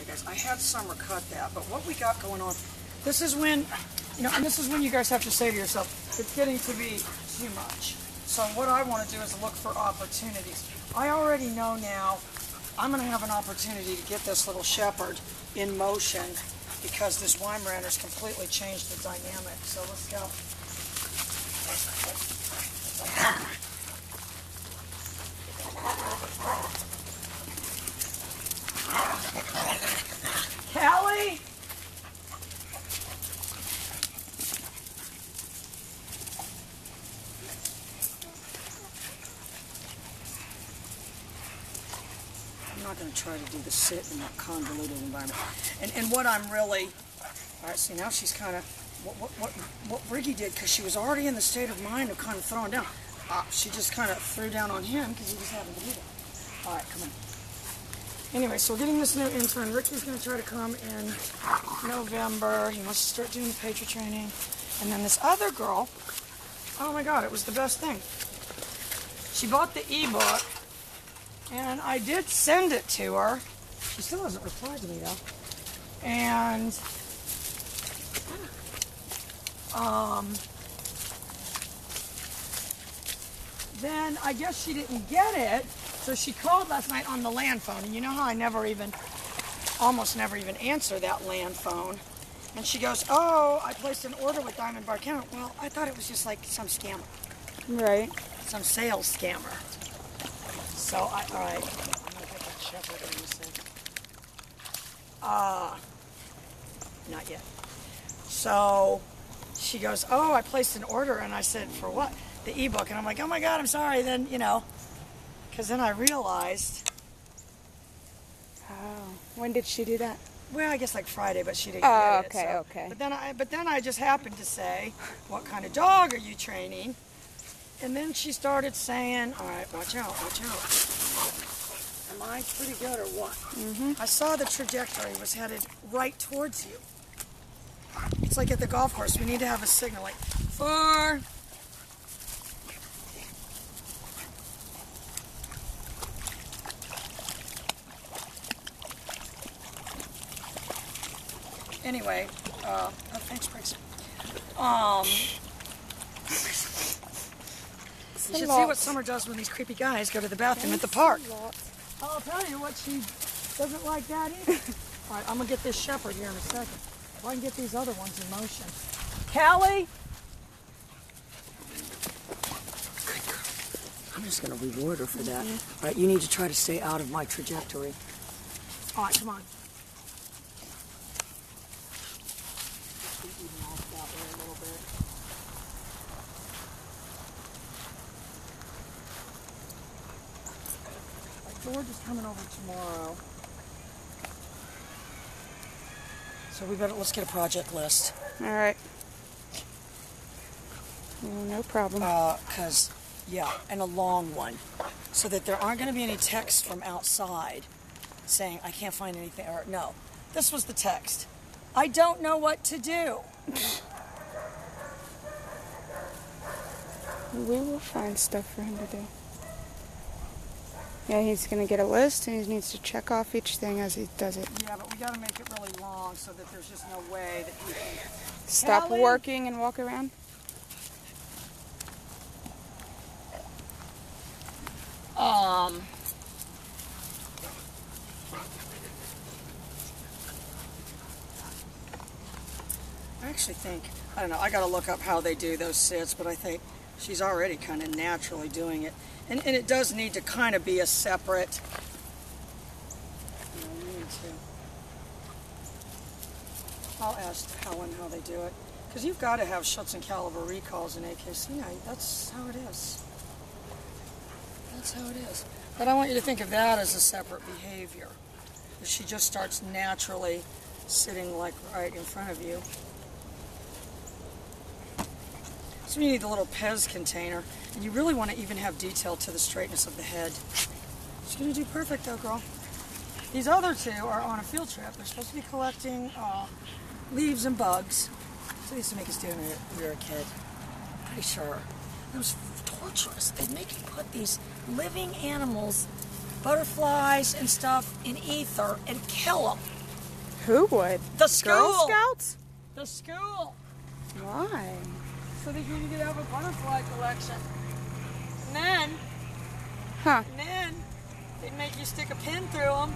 Okay, guys, I had Summer cut that, but what we got going on, this is when, and this is when you guys have to say to yourself, it's getting to be too much. So what I want to do is look for opportunities. I already know now I'm going to have an opportunity to get this little shepherd in motion because this Weimaranner's completely changed the dynamic. So let's go. Callie? I'm not going to try to do the sit in that convoluted environment. And what I'm really, all right, see now she's kind of, what Briggy did, because she was already in the state of mind of kind of throwing down, she just kind of threw down on him because he just happened to be there. All right, come on. Anyway, so we're getting this new intern. Ricky's going to try to come in November. He wants to start doing the Patriot training. And then this other girl, oh my God, it was the best thing. She bought the ebook, and I did send it to her. She still hasn't replied to me, though. And then I guess she didn't get it. So she called last night on the land phone, and you know how I almost never even answer that land phone. And she goes, oh, I placed an order with Diamond Bar Counter. Well, I thought it was just like some scammer. Right. Some sales scammer. So, all right, I'm going to get that shepherd in a second. Not yet. So she goes, oh, I placed an order, and I said, for what? The ebook. And I'm like, oh my God, I'm sorry. Then, because then I realized. Oh, when did she do that? Well, I guess like Friday, but she didn't get it. Okay. But then I just happened to say, what kind of dog are you training? And then she started saying, all right, watch out. Am I pretty good or what? Mm-hmm. I saw the trajectory was headed right towards you. It's like at the golf course. We need to have a signal like 4. Anyway, thanks, Briggs. You should see what Summer does when these creepy guys go to the bathroom at the park. I'll tell you what, she doesn't like that either. All right, I'm going to get this shepherd here in a second. If I can get these other ones in motion. Callie? Good girl. I'm just going to reward her for that. All right, you need to try to stay out of my trajectory. All right, come on. George is coming over tomorrow. So let's get a project list. All right. No problem. And a long one. So that there aren't going to be any texts from outside saying, I can't find anything. Or, no, this was the text. I don't know what to do. We will find stuff for him to do. Yeah, he's going to get a list, and he needs to check off each thing as he does it. Yeah, but we got to make it really long so that there's just no way that he can... Stop working and walk around? I actually think, I don't know, I got to look up how they do those sits, but I think she's already kind of naturally doing it. And it does need to kind of be a separate... I'll ask Helen how they do it. Because you've got to have Schutz and caliber recalls in AKC. That's how it is. That's how it is. But I want you to think of that as a separate behavior. If she just starts naturally sitting like right in front of you. So you need the little Pez container. And you really want to even have detail to the straightness of the head. She's going to do perfect though, girl. These other two are on a field trip. They're supposed to be collecting leaves and bugs. So they used to make us do when we were a kid. Pretty sure. It was torturous. They'd make you put these living animals, butterflies and stuff, in ether and kill them. Who would? The school. Girl Scouts? The school. Why? So that you could have a butterfly collection. And then they'd make you stick a pin through them.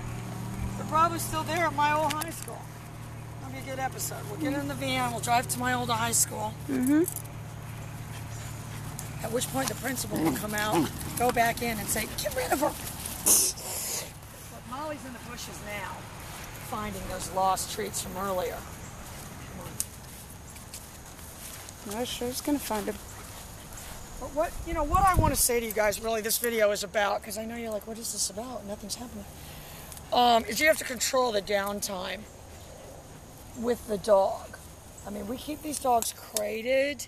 They're probably still there at my old high school. That'll be a good episode. We'll get in the van, we'll drive to my old high school. Mm-hmm. At which point the principal will come out, go back in and say, get rid of her. But Molly's in the bushes now, finding those lost treats from earlier. Come on. I sure was gonna find him. But what I want to say to you guys, really, this video is about, because I know you're like, what is this about? Nothing's happening. Is you have to control the downtime with the dog. I mean, we keep these dogs crated.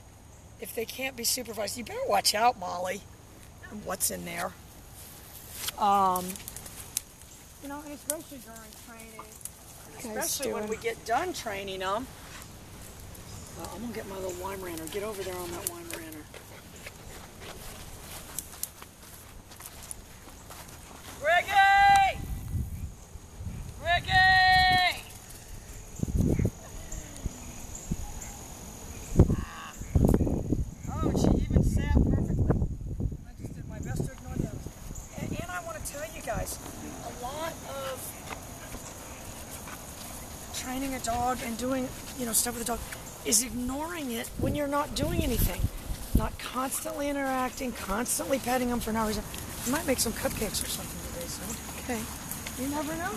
If they can't be supervised, you better watch out, Molly, and what's in there. And especially during training, especially when we get done training them. I'm gonna get my little Weimaraner. Get over there on that Weimaraner. Ricky! Ricky! Oh, she even sat perfectly. I just did my best to ignore the others. And I want to tell you guys, a lot of training a dog and doing, stuff with a dog is ignoring it when you're not doing anything. Not constantly interacting, constantly petting them for no reason. You might make some cupcakes or something today, son. Okay. You never know.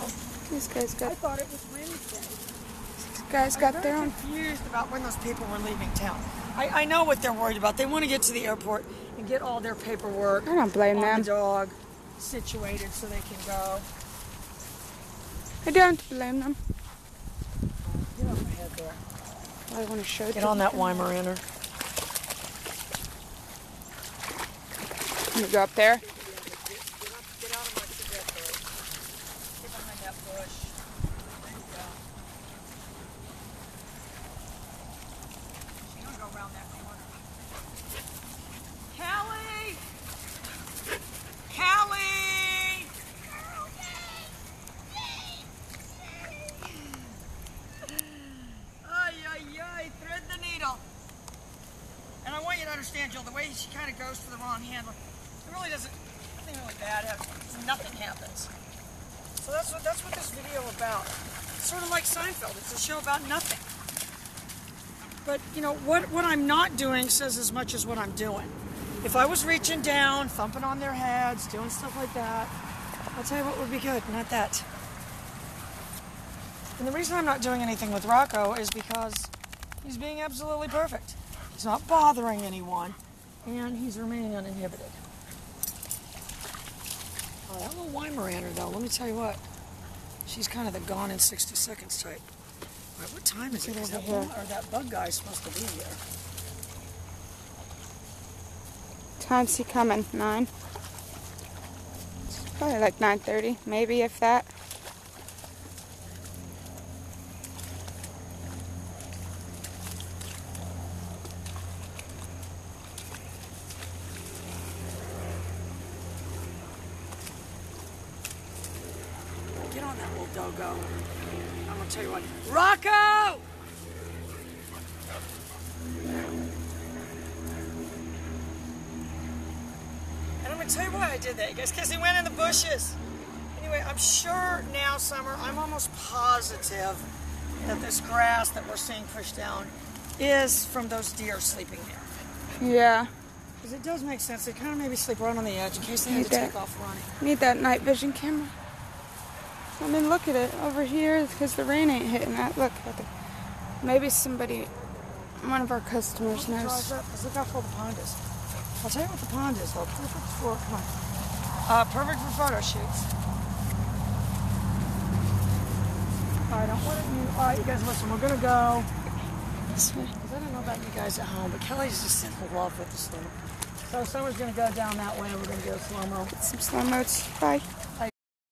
These guys I got. thought it was Wednesday. These guys got their own. I'm confused about when those people were leaving town. I know what they're worried about. They want to get to the airport and get all their paperwork I don't blame on them. the dog situated so they can go. I don't blame them. Get off my head there. I want to show you. Get on that Weimaraner. Can you go up there? Get out of my cigarette bush. Get behind that bush. There you go. She's gonna go around that corner. Callie! Callie! Ay, ay, ay, thread the needle. And I want you to understand, Jill, the way she kind of goes for the wrong handle, it really doesn't, nothing really bad happens. Nothing happens. So that's what this video is about. It's sort of like Seinfeld. It's a show about nothing. But, what I'm not doing says as much as what I'm doing. If I was reaching down, thumping on their heads, doing stuff like that, I'll tell you what would be good, not that. And the reason I'm not doing anything with Rocco is because he's being absolutely perfect. He's not bothering anyone, and he's remaining uninhibited. Oh, that little Weimaraner, though, let me tell you what. She's kind of the gone in 60 seconds type. All right, what time is it? Is that bug guy supposed to be here? Time's he coming? 9? It's probably like 9:30, maybe, if that. Get on that little doggo. I'm gonna tell you what. Rocco! And I'm gonna tell you why I did that, you guys, because he went in the bushes. Anyway, I'm sure now, Summer, I'm almost positive that this grass that we're seeing pushed down is from those deer sleeping there. Yeah. Because it does make sense. They kind of maybe sleep right on the edge in case they had to take off running. Need that night vision camera. I mean, look at it over here because the rain ain't hitting that. Look at it. Maybe somebody, one of our customers knows. Because look how full the pond is. I'll tell you what the pond is, though. Perfect for, come on. Perfect for photo shoots. All right, all right, you guys, listen, we're going to go. Because I don't know about you guys at home, but Kelly's just in love with the slope. So Summer's going to go down that way, and we're going to go slow-mo. Get some slow-mos. Bye.